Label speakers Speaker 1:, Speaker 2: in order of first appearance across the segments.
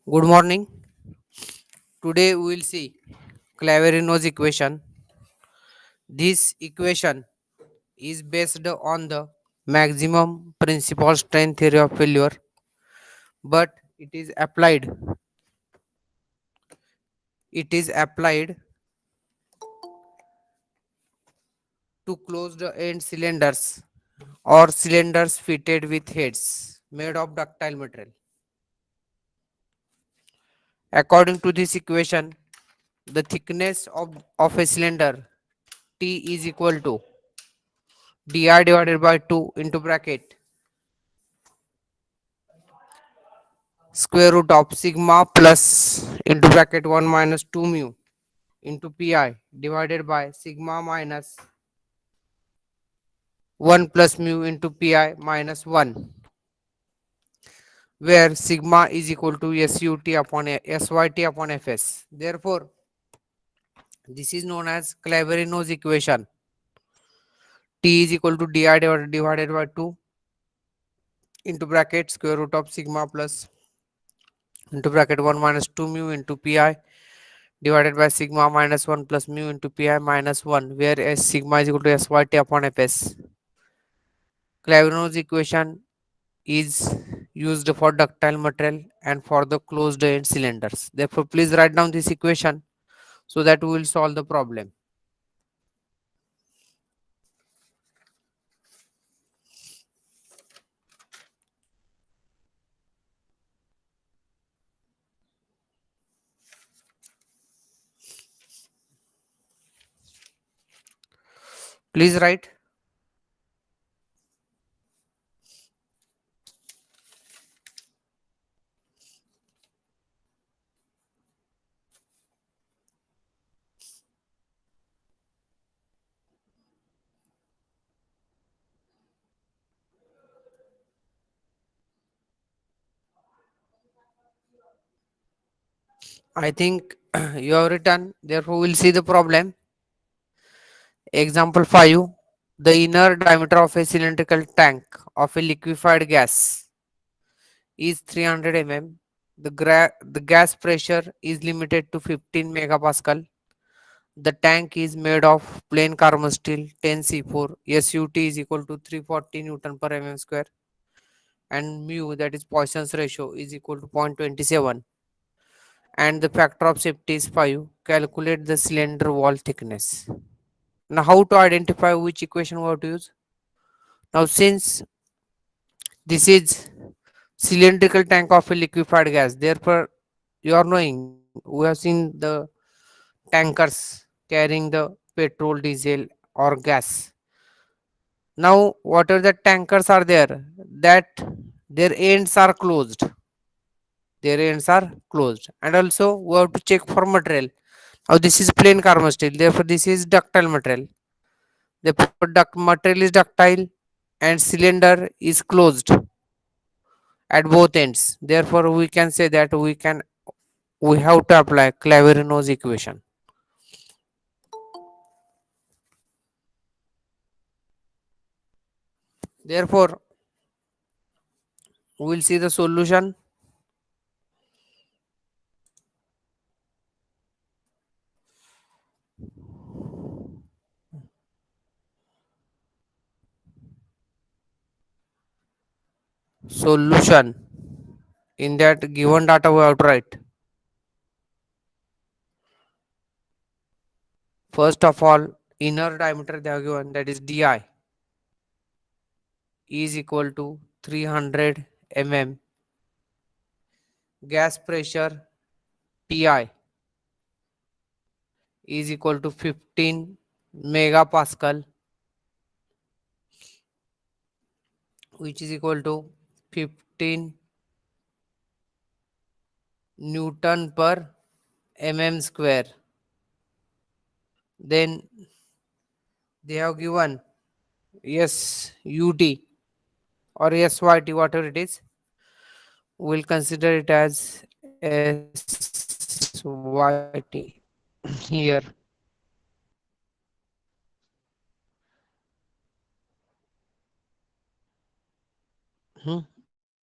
Speaker 1: Good morning. Today we will see Claverino's equation. This equation is based on the maximum principal strength theory of failure, but it is applied to closed end cylinders or cylinders fitted with heads made of ductile material. According to this equation, the thickness of a cylinder T is equal to dr divided by 2 into bracket square root of sigma plus into bracket 1 minus 2 mu into pi divided by sigma minus 1 plus mu into pi minus 1, where sigma is equal to SUT upon SYT upon Fs. Therefore, this is known as Claverino's equation. T is equal to divided by 2 into bracket square root of sigma plus into bracket 1 minus 2 mu into pi divided by sigma minus 1 plus mu into pi minus 1, where s sigma is equal to SYT upon Fs. Clavinot's equation is used for ductile material and for the closed end cylinders. Therefore, please write down this equation so that we will solve the problem. Please write. I think you have written. Therefore, we will see the problem. Example 5. The inner diameter of a cylindrical tank of a liquefied gas is 300 mm. The gas pressure is limited to 15 megapascal. The tank is made of plain carbon steel 10C4. SUT is equal to 340 Newton per mm square and mu, that is Poisson's ratio, is equal to 0.27 and the factor of safety is 5. Calculate the cylinder wall thickness. Now how to identify which equation we have to use? Now since this is cylindrical tank of a liquefied gas, therefore you are knowing we have seen the tankers carrying the petrol, diesel or gas. Now whatever the tankers are there, that their ends are closed, and also we have to check for material. Now this is plain carbon steel, therefore this is ductile material. Therefore material is ductile and cylinder is closed at both ends. Therefore we can say that we have to apply Clavirino's equation. Therefore we will see the solution. Solution in that given data we have to write. First of all, inner diameter they have given, that is di, is equal to 300 mm. Gas pressure Ti is equal to 15 megapascal, which is equal to 15 Newton per mm square. Then they have given yes ut or SYT, whatever it is. We'll consider it as SYT here.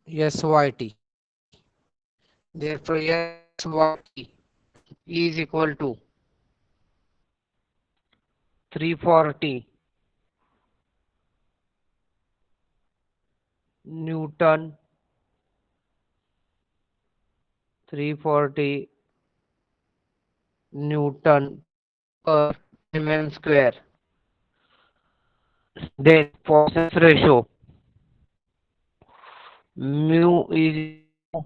Speaker 1: SYT. Therefore, SYT is equal to 340 Newton, 340 Newton per mm square. Then Poisson's ratio mu is equal to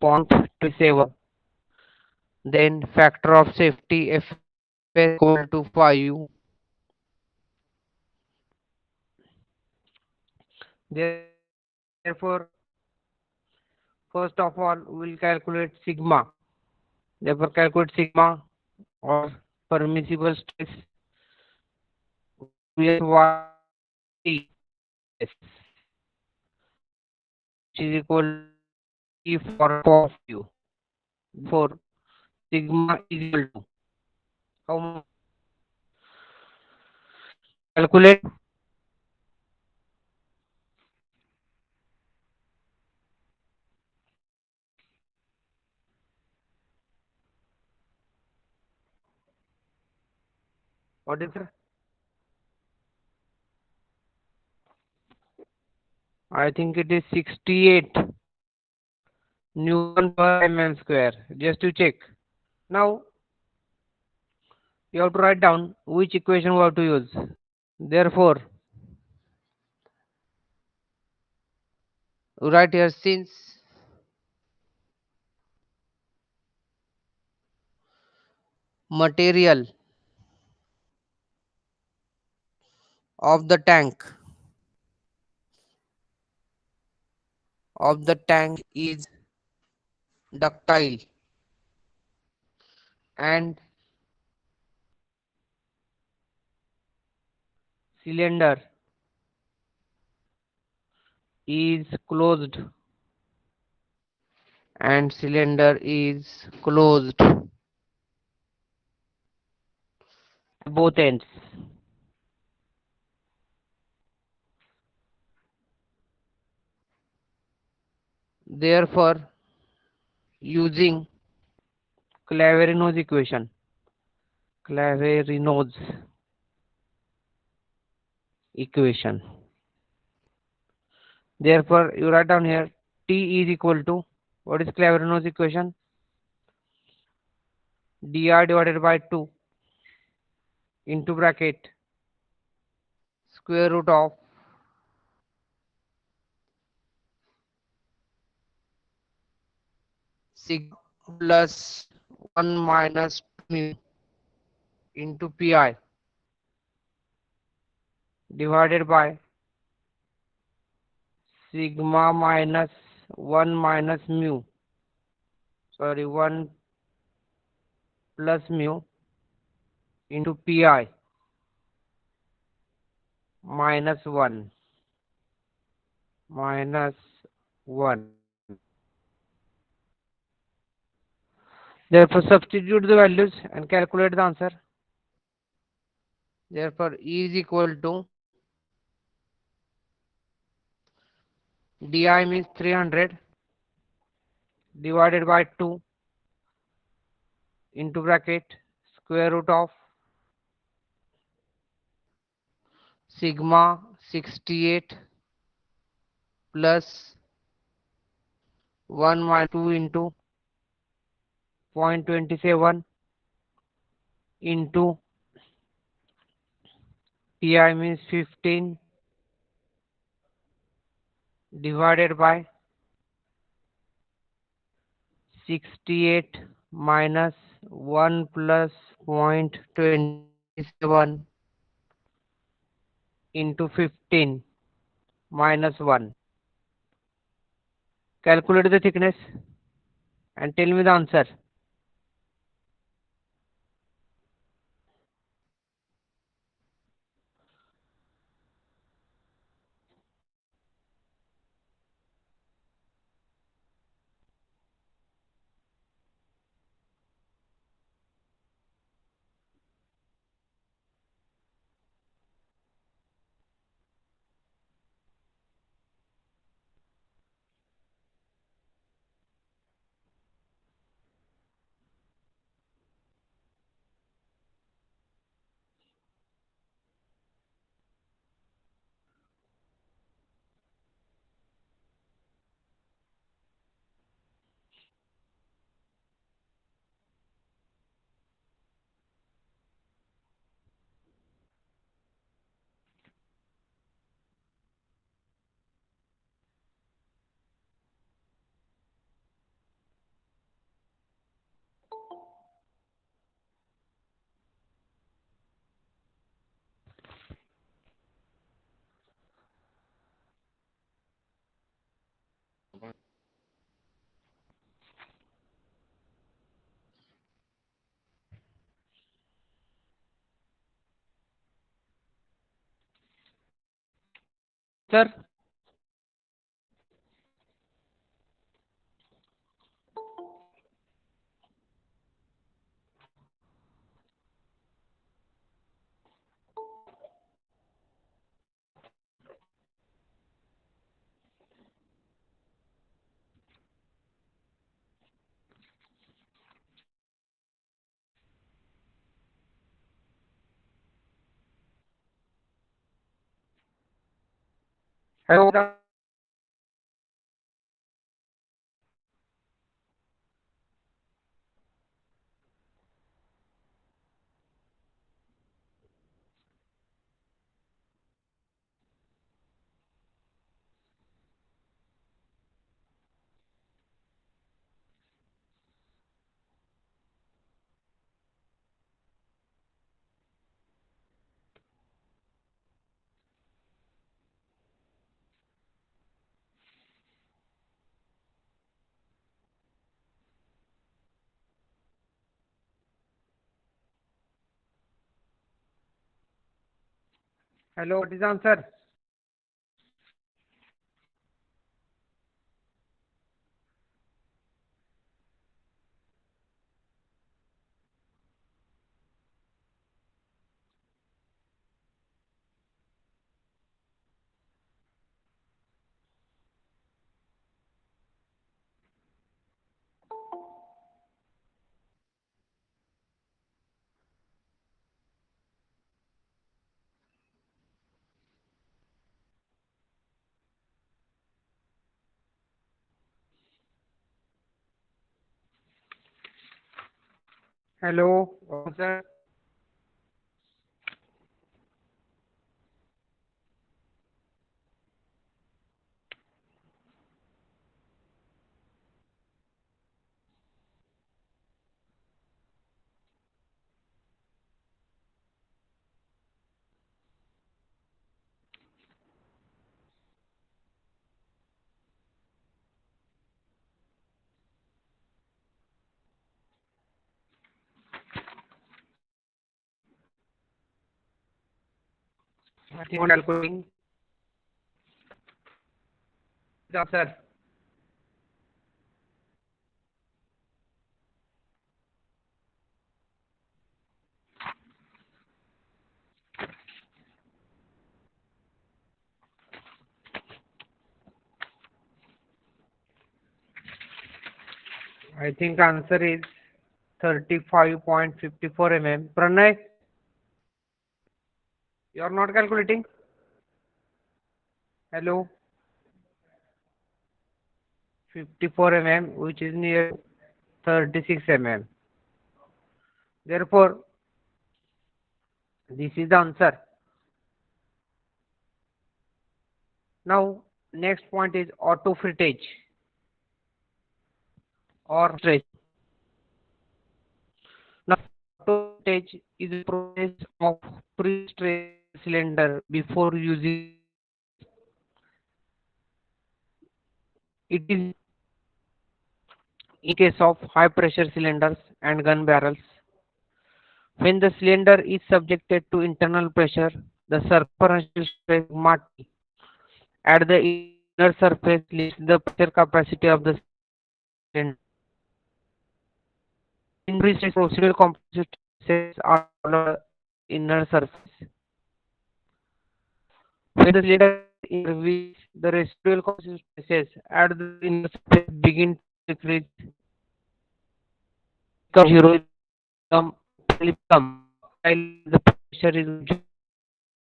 Speaker 1: 0.27. Then factor of safety FS equal to 5. Therefore, first of all, we will calculate sigma. Therefore, calculate sigma or permissible stress WSYT which is equal to E for you. Therefore, sigma is equal to how much? Calculate. What is it? I think it is 68 Newton per mm square. Just to check. Now you have to write down which equation we have to use. Therefore, write here since material of the tank is ductile and cylinder is closed at both ends. Therefore, using Clavirino's equation, Clavirino's equation. Therefore, you write down here T is equal to what is Clavirino's equation? dr divided by 2 into bracket square root of sigma plus 1 minus mu into pi divided by sigma minus 1 minus mu, sorry, 1 plus mu into pi minus 1 minus 1. Therefore, substitute the values and calculate the answer. Therefore, E is equal to di means 300 divided by 2 into bracket square root of sigma 68 plus 1 minus 2 into 0.27 into pi means 15 divided by 68 minus 1 plus 0.27 into 15 minus 1. Calculate the thickness and tell me the answer. answer? Hello, hello. What is the answer? Hello, answer. I think calculating the answer. I think answer is 35.54 mm. Pranay, you are not calculating? Hello, 54 mm, which is near 36 mm. Therefore, this is the answer. Now, next point is auto frettage or stress. Now, auto frettage is a process of pre-stress cylinder before using. It is in case of high pressure cylinders and gun barrels. When the cylinder is subjected to internal pressure, the surface stress sigma T at the inner surface lifts the pressure capacity of the cylinder. Increased procedural composite stresses are on the inner surface. When the cylinder is increased, the residual composite stresses at the inner surface begin to decrease, become zero, become while the pressure is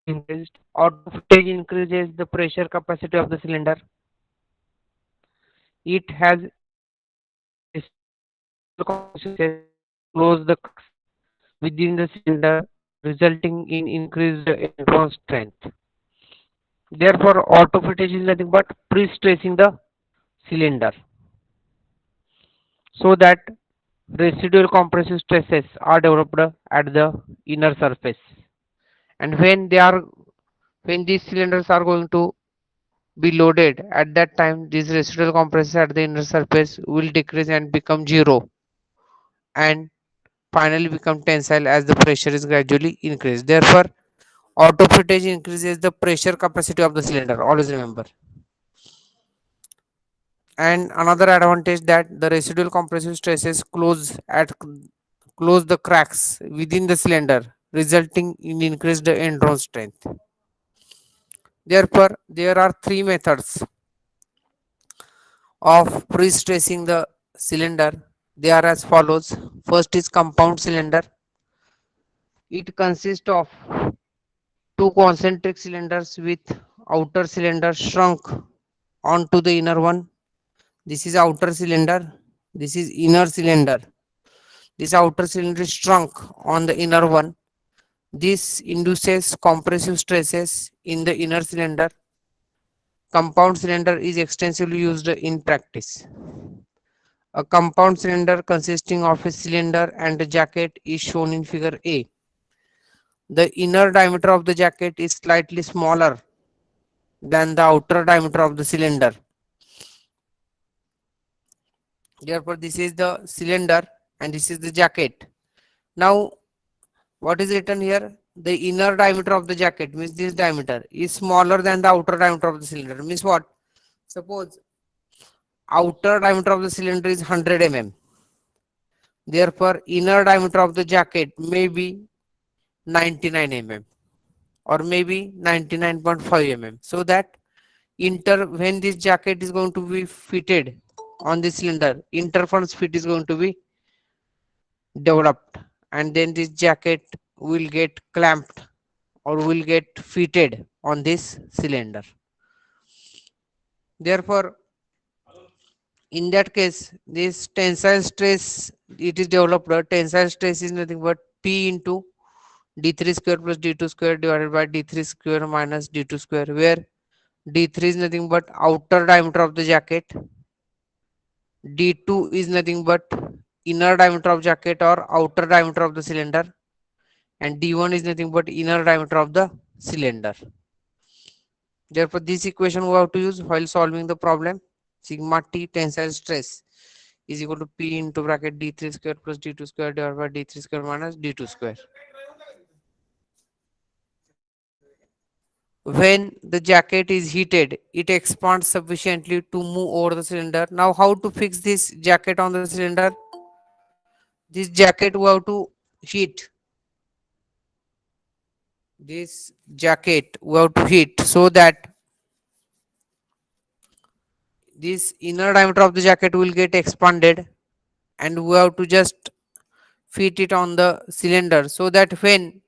Speaker 1: increased. Auto voltage increases the pressure capacity of the cylinder. It has close the cracks within the cylinder, resulting in increased electron strength. Therefore, auto voltage is nothing but pre-stressing the cylinder so that residual compressive stresses are developed at the inner surface. And when these cylinders are going to be loaded, at that time these residual compresses at the inner surface will decrease and become zero, and finally become tensile as the pressure is gradually increased. Therefore, Auto fittage increases the pressure capacity of the cylinder. Always remember. And another advantage that the residual compressive stresses close the cracks within the cylinder, resulting in increased end drawn strength. Therefore, there are three methods of pre-stressing the cylinder. They are as follows. First is compound cylinder. It consists of two concentric cylinders with outer cylinder shrunk onto the inner one. This is outer cylinder. This is inner cylinder. This outer cylinder is shrunk on the inner one. This induces compressive stresses in the inner cylinder. Compound cylinder is extensively used in practice. A compound cylinder consisting of a cylinder and a jacket is shown in figure A. The inner diameter of the jacket is slightly smaller than the outer diameter of the cylinder. Therefore, this is the cylinder and this is the jacket. Now, what is written here? The inner diameter of the jacket means this diameter is smaller than the outer diameter of the cylinder. Means what? Suppose outer diameter of the cylinder is 100 mm. Therefore, inner diameter of the jacket may be 99 mm or maybe 99.5 mm. So that when this jacket is going to be fitted on the cylinder, interference fit is going to be developed, and then this jacket will get clamped or will get fitted on this cylinder. Therefore, in that case, this tensile stress, it is developed. Tensile stress is nothing but P into d3 square plus d2 square divided by d3 square minus d2 square, where d3 is nothing but outer diameter of the jacket, d2 is nothing but inner diameter of jacket or outer diameter of the cylinder, and d1 is nothing but inner diameter of the cylinder. Therefore, this equation we have to use while solving the problem. Sigma T tensile stress is equal to P into bracket d3 square plus d2 square divided by d3 square minus d2 square. When the jacket is heated, it expands sufficiently to move over the cylinder. Now, how to fix this jacket on the cylinder? This jacket we have to heat. This jacket we have to heat so that this inner diameter of the jacket will get expanded, and we have to just fit it on the cylinder so that when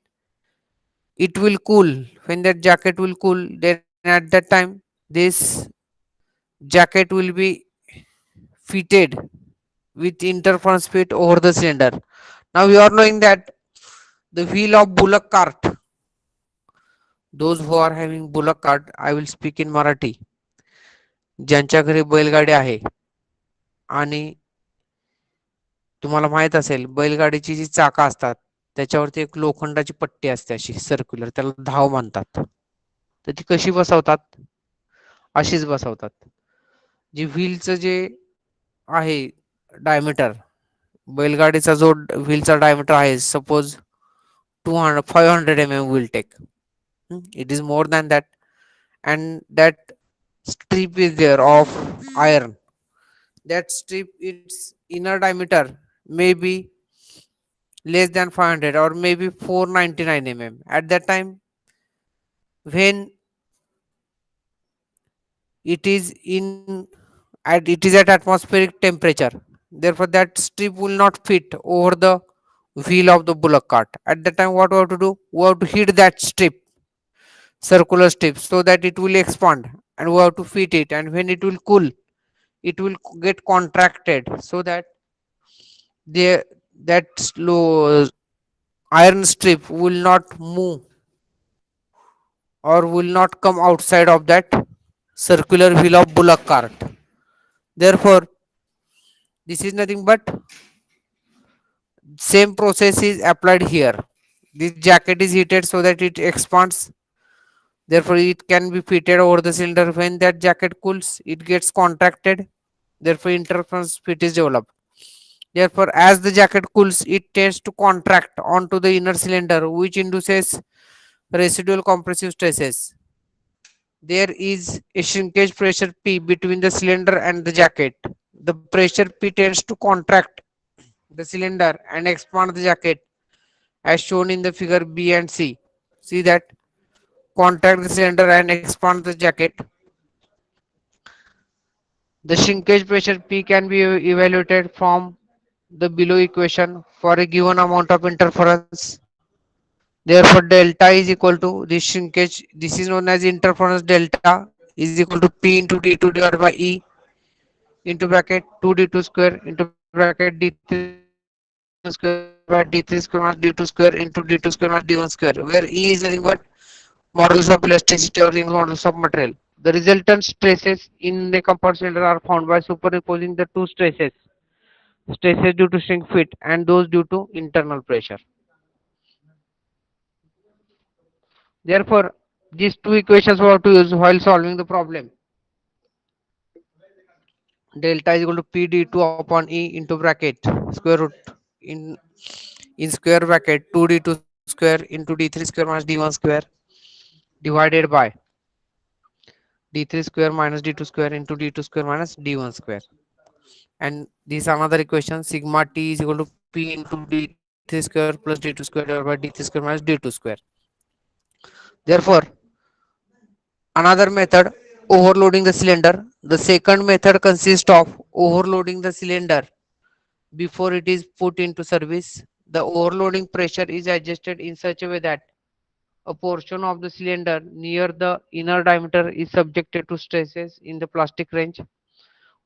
Speaker 1: it will cool, when that jacket will cool, then at that time this jacket will be fitted with interference fit over the cylinder. Now you are knowing that the wheel of bullock cart, those who are having bullock cart, I will speak in Marathi, ज्यांच्या घरी बैलगाडी आहे आणि तुम्हाला माहित असेल बैलगाडीची जी चाका असतात त्याच्यावरती एक लोखंडाची पट्टी असते अशी सर्क्युलर, त्याला धाव म्हणतात. तर ती कशी बसवतात? अशीच बसवतात. जी व्हीलचं जे आहे डायमीटर, बैलगाडीचा जो व्हीलचा डायमीटर आहे, suppose 500 mm will take. It is more than that, and that strip is there of iron. That strip, its inner diameter may be less than 500 or maybe 499 mm. At that time, when it is it is at atmospheric temperature, therefore that strip will not fit over the wheel of the bullock cart. At that time, what we have to do? We have to heat that strip, circular strip, so that it will expand, and we have to fit it, and when it will cool, it will get contracted so that the that slow iron strip will not move or will not come outside of that circular wheel of bullock cart. Therefore, this is nothing but same process is applied here. This jacket is heated so that it expands. Therefore, it can be fitted over the cylinder. When that jacket cools, it gets contracted. Therefore, interference fit is developed. Therefore, as the jacket cools, it tends to contract onto the inner cylinder, which induces residual compressive stresses. There is a shrinkage pressure P between the cylinder and the jacket. The pressure P tends to contract the cylinder and expand the jacket as shown in the figure B and C. See that? Contract the cylinder and expand the jacket. The shrinkage pressure P can be evaluated from the below equation for a given amount of interference. Therefore, delta is equal to this shrinkage. This is known as interference delta is equal to P into D2 divided by E into bracket 2d2 square into bracket d3 square minus d1 square divided by d3 square minus d2 square into d2 square minus d1 square, where E is nothing but modulus of elasticity or Young's modulus of material. The resultant stresses in the compound cylinder are found by superimposing the two stresses, stresses due to shrink fit and those due to internal pressure. Therefore, these two equations we have to use while solving the problem. Delta is equal to P d2 upon E into bracket square root in square bracket 2d2 square into d3 square minus d1 square divided by d3 square minus d2 square into d2 square minus d1 square. And this another equation sigma t is equal to P into d3 square plus d2 square divided by d3 square minus d2 square. Therefore, another method, overloading the cylinder. The second method consists of overloading the cylinder before it is put into service. The overloading pressure is adjusted in such a way that a portion of the cylinder near the inner diameter is subjected to stresses in the plastic range,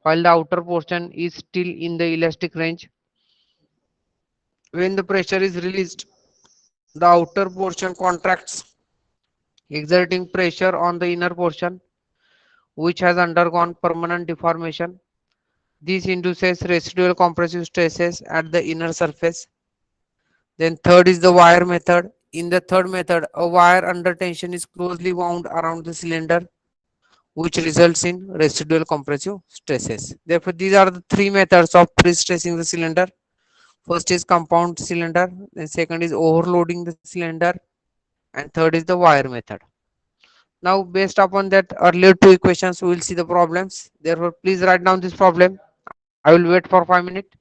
Speaker 1: while the outer portion is still in the elastic range. When the pressure is released, the outer portion contracts, exerting pressure on the inner portion, which has undergone permanent deformation. This induces residual compressive stresses at the inner surface. Then third is the wire method. In the third method, a wire under tension is closely wound around the cylinder, which results in residual compressive stresses. Therefore, these are the three methods of pre-stressing the cylinder. First is compound cylinder, then second is overloading the cylinder, and third is the wire method. Now, based upon that earlier two equations, we will see the problems. Therefore, please write down this problem. I will wait for 5 minutes.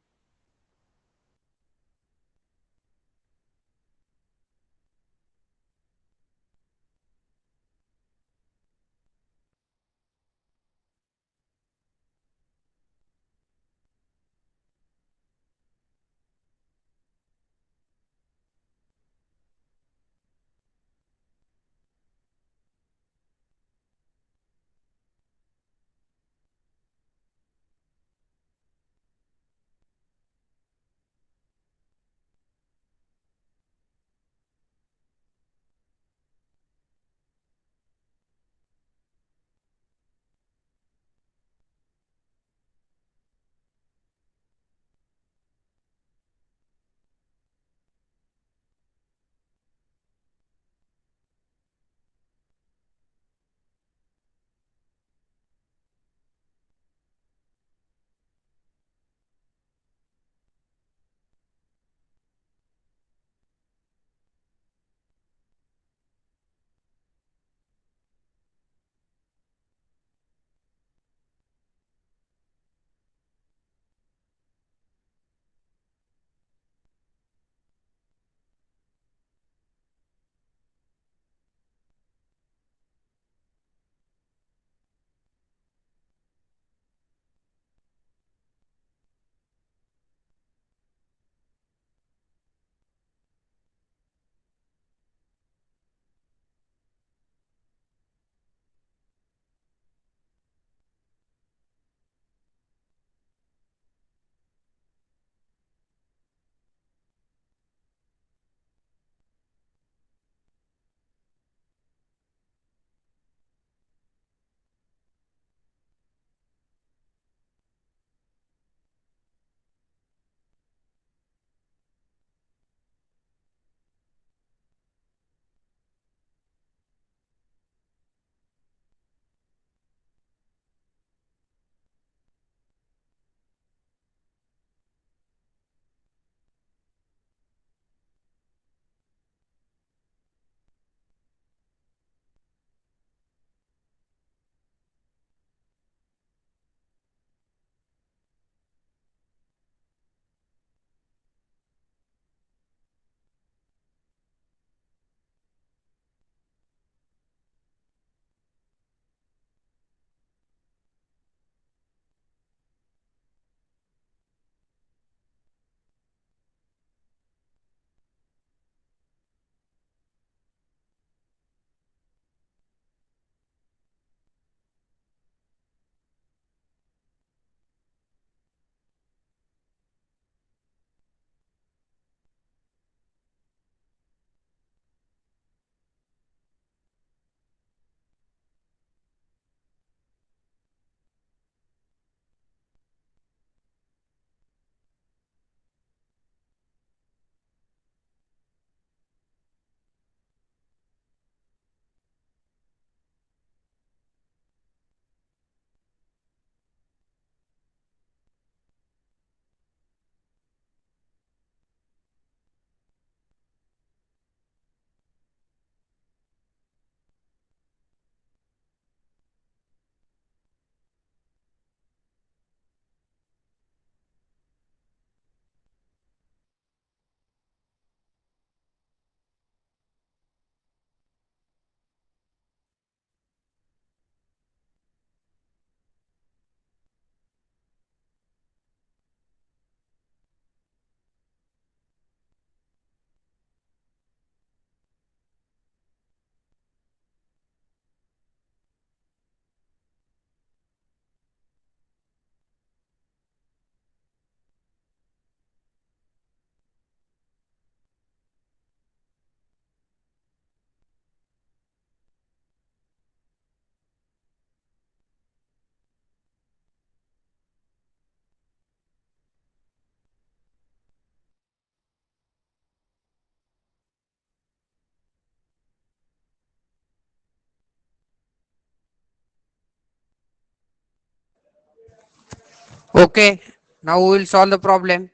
Speaker 1: Okay, now we will solve the problem.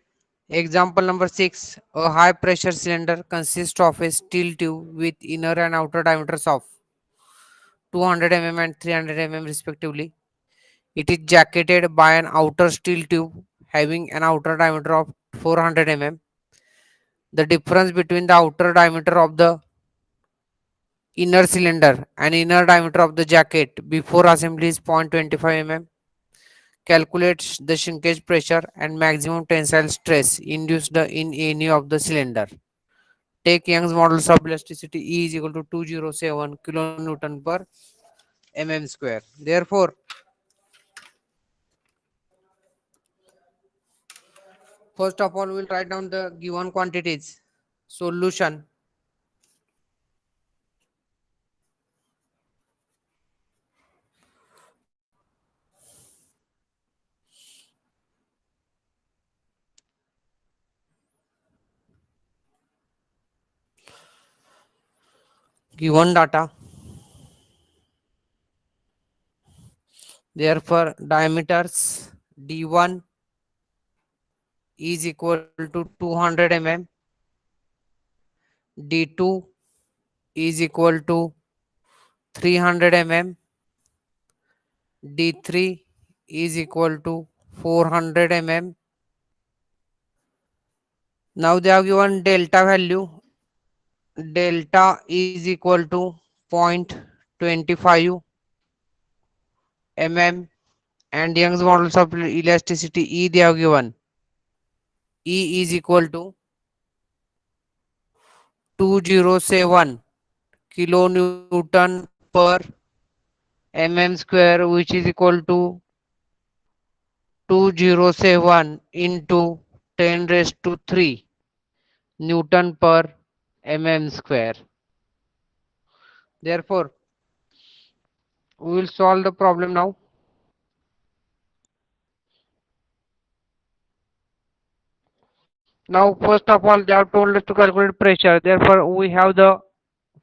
Speaker 1: Example number 6. A high pressure cylinder consists of a steel tube with inner and outer diameters of 200 mm and 300 mm respectively. It is jacketed by an outer steel tube having an outer diameter of 400 mm. The difference between the outer diameter of the inner cylinder and inner diameter of the jacket before assembly is 0.25 mm. Calculates the shrinkage pressure and maximum tensile stress induced in any of the cylinder. Take Young's models of elasticity E is equal to 207 kilonewton per mm square. Therefore, first of all, we will write down the given quantities. Solution. Given data. Therefore, diameters D1 is equal to 200 mm. D2 is equal to 300 mm. D3 is equal to 400 mm. Now they have given delta value. Delta is equal to 0.25 mm and Young's models of elasticity E they have given. E is equal to 207 kilonewton per mm square, which is equal to 207 into 10 raised to 3 Newton per mm square. Therefore, we will solve the problem now. Now, first of all, they have told us to calculate pressure. Therefore, we have the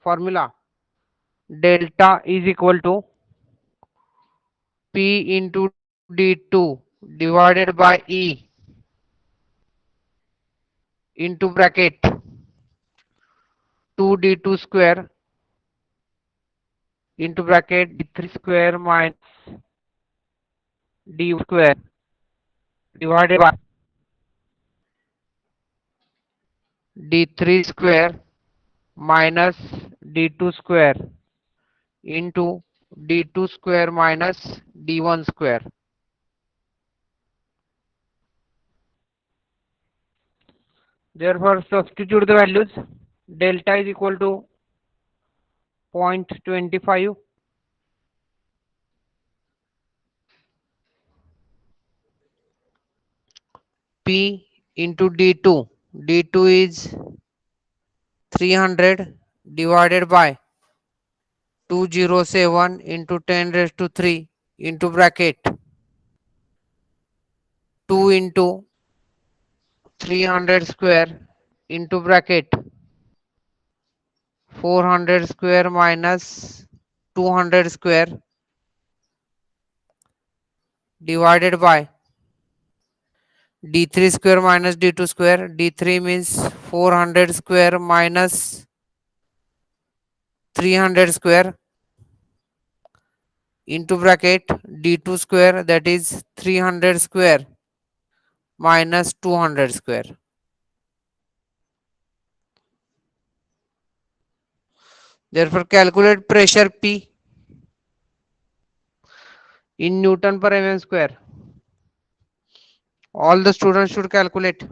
Speaker 1: formula. Delta is equal to P into D2 divided by E into bracket 2D2 square into bracket D3 square minus D square divided by D3 square minus D2 square into D2 square minus D1 square. Therefore, substitute the values. Delta is equal to 0.25 P into D2. D2 is 300 divided by 207 into 10 raised to 3 into bracket 2 into 300 square into bracket 400 square minus 200 square divided by D3 square minus D2 square. D3 means 400 square minus 300 square into bracket D2 square, that is 300 square minus 200 square. Therefore, calculate pressure P in Newton per mm square. All the students should calculate.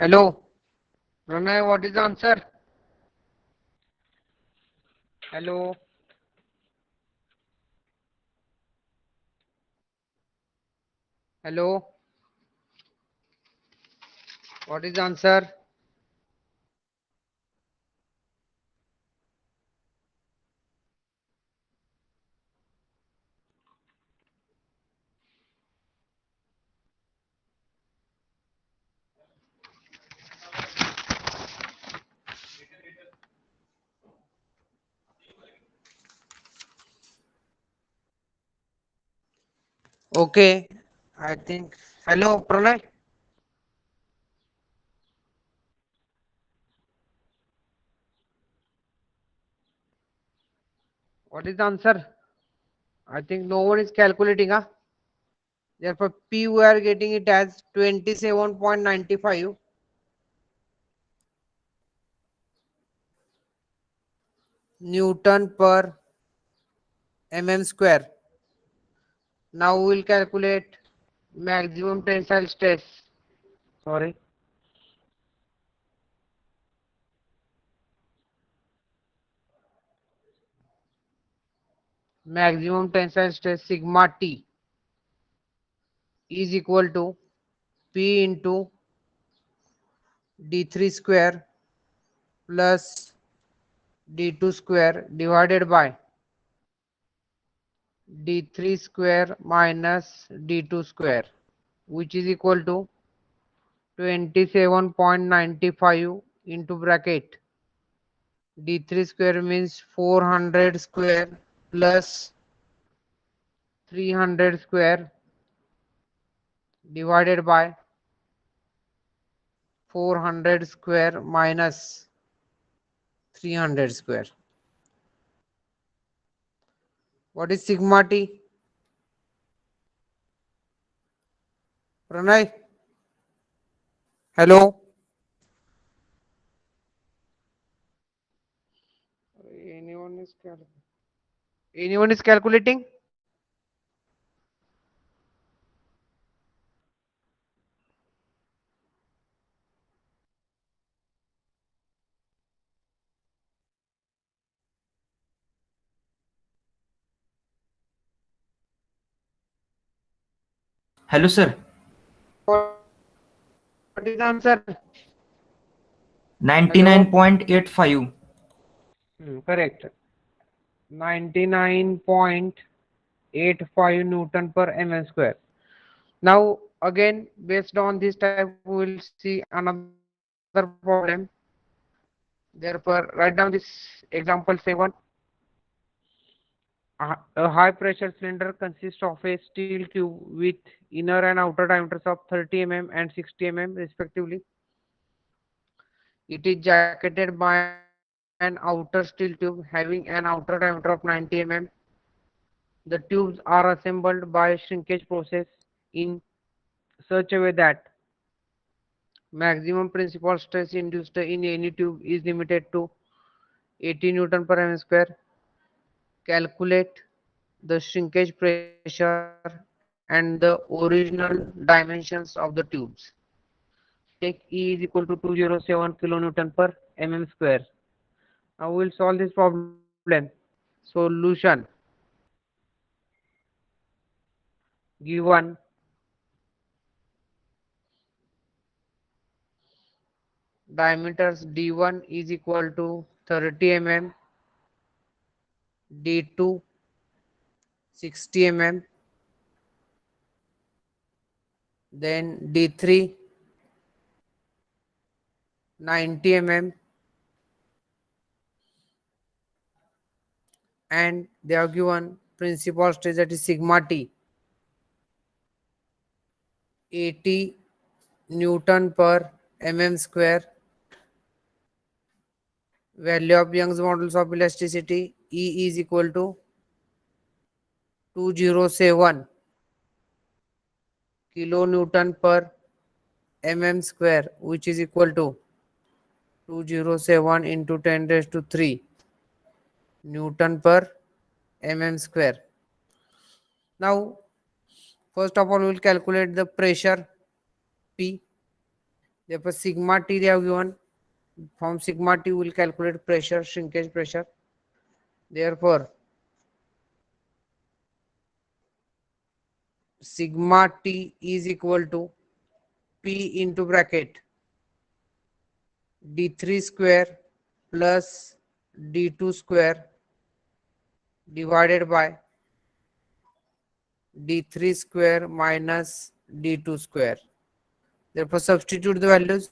Speaker 1: Hello, Pranay, what is the answer? Hello, hello, what is the answer? Okay, I think. Hello, Pranay. What is the answer? I think no one is calculating, huh? Therefore, P we are getting it as 27.95 Newton per mm square. Now we will calculate maximum tensile stress. Sorry. Maximum tensile stress sigma T is equal to P into D3 square plus D2 square divided by D3 square minus D2 square, which is equal to 27.95 into bracket. D3 square means 400 square plus 300 square divided by 400 square minus 300 square. What is sigma T? Pranay? Hello? Anyone is Anyone is calculating?
Speaker 2: Hello, sir.
Speaker 1: What is the answer? Hello?
Speaker 2: 99.85.
Speaker 1: Correct. 99.85 Newton per mm square. Now, again, based on this type, we will see another problem. Therefore, write down this example 7. A high pressure cylinder consists of a steel tube with inner and outer diameters of 30 mm and 60 mm respectively. It is jacketed by an outer steel tube having an outer diameter of 90 mm. The tubes are assembled by shrinkage process in such a way that maximum principal stress induced in any tube is limited to 80 Newton per mm square. Calculate the shrinkage pressure and the original dimensions of the tubes. Take E is equal to 207 kilonewton per mm square. Now we will solve this problem. Solution: given diameters D1 is equal to 30 mm, D2 60 mm, then D3 90 mm, and they are given principal stress, that is sigma T, 80 Newton per mm square. Value of Young's modulus of elasticity E is equal to 207 kilonewton per mm square, which is equal to 207 into 10 raised to 3 Newton per mm square. Now, first of all, we will calculate the pressure P. Therefore, sigma T they have given. From sigma T, we will calculate pressure, shrinkage pressure. Therefore, sigma T is equal to P into bracket D3 square plus D2 square divided by D3 square minus D2 square. Therefore, substitute the values.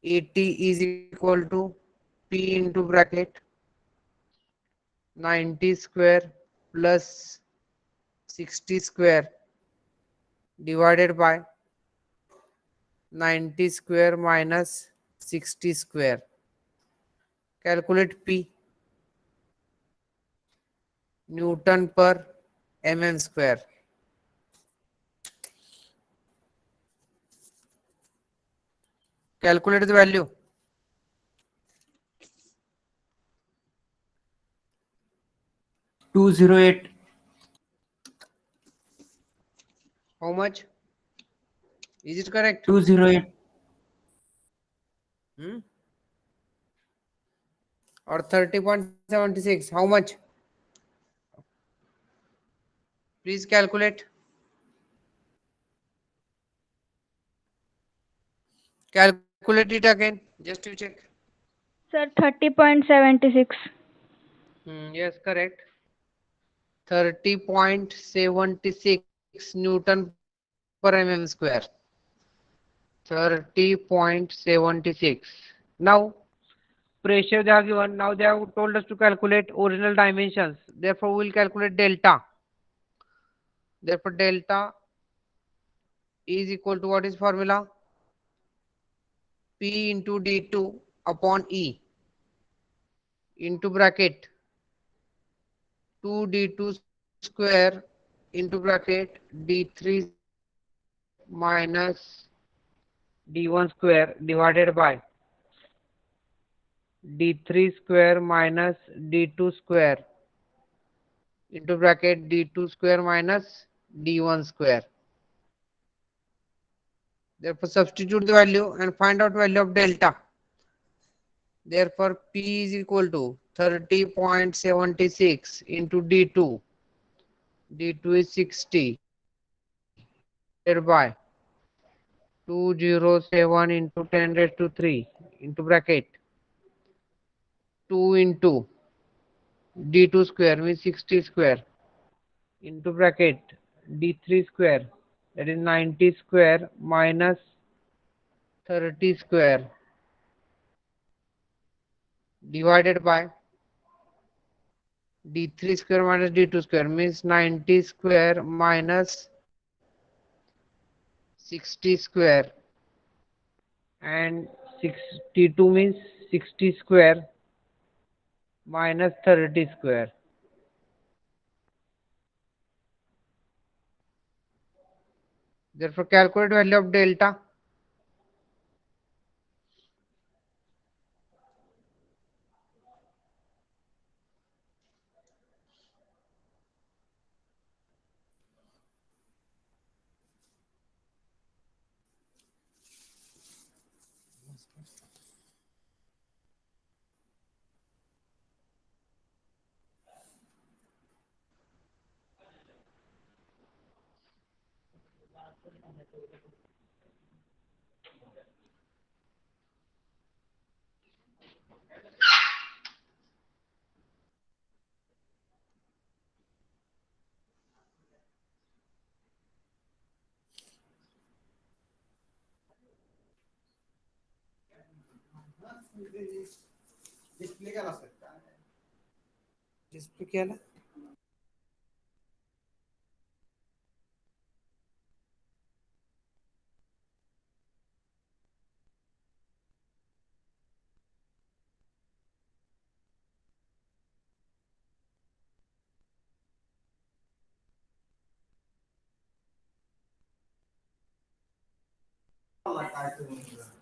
Speaker 1: AT is equal to P into bracket 90 square plus 60 square divided by 90 square minus 60 square. Calculate P, Newton per mm square. Calculate the value.
Speaker 2: 208.
Speaker 1: How much? Is it correct?
Speaker 2: 208.
Speaker 1: Hmm? Or 30.76? How much? Please calculate. Calculate it again. Just to check.
Speaker 3: Sir, 30.76.
Speaker 1: Yes, correct. 30.76 Newton per mm square. 30.76. Now, pressure they have given. Now they have told us to calculate original dimensions. Therefore, we will calculate delta. Therefore, delta is equal to what is formula? P into D2 upon E into bracket 2D2 square into bracket D3 minus D1 square divided by D3 square minus D2 square into bracket D2 square minus D1 square. Therefore, substitute the value and find out value of delta. Therefore, P is equal to 30.76 into D2. D2 is 60 divided by 207 into 10 raised to 3 into bracket 2 into D2 square means 60 square into bracket D3 square, that is 90 square minus 30 square divided by D3 square minus D2 square means 90 square minus 60 square, and 62 means 60 square minus 30 square. Therefore, calculate value of delta. Display क्या है?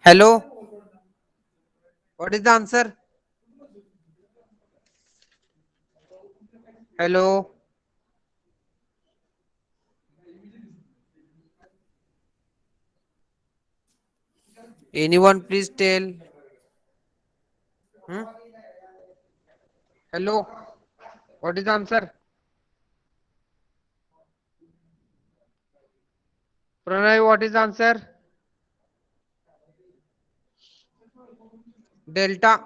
Speaker 1: Hello, what is the answer? Hello, Anyone please tell? Hmm? Hello, what is the answer? Pranay, what is the answer? Delta.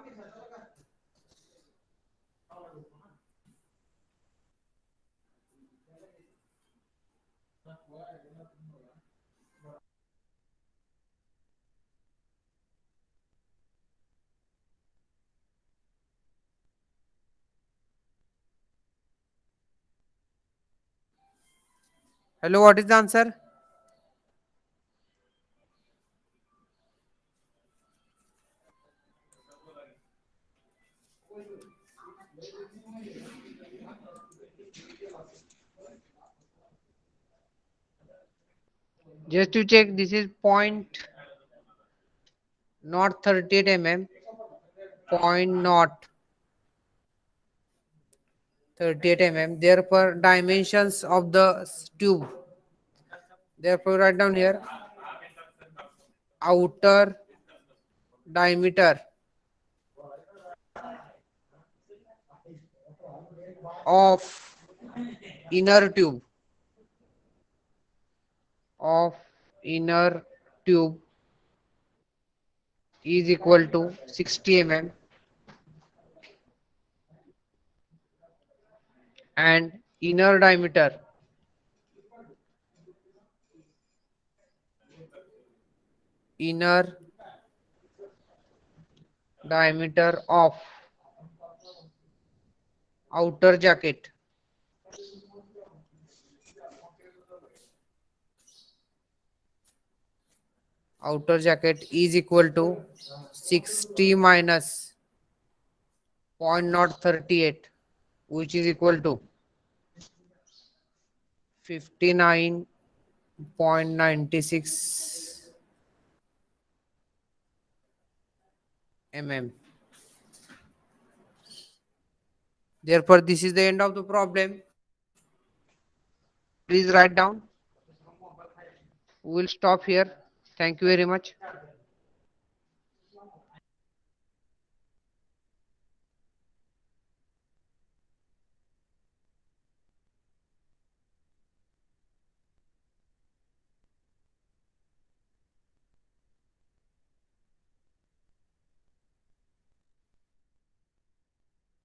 Speaker 1: Hello, what is the answer? Just to check, this is point not 38 mm, point not 38 mm. Therefore, dimensions of the tube. Therefore, write down here outer diameter of inner tube of inner tube is equal to 60 mm and inner diameter of outer jacket is equal to 60 minus 0.038, which is equal to 59.96 mm. Therefore, this is the end of the problem. Please write down. We will stop here. Thank you very much.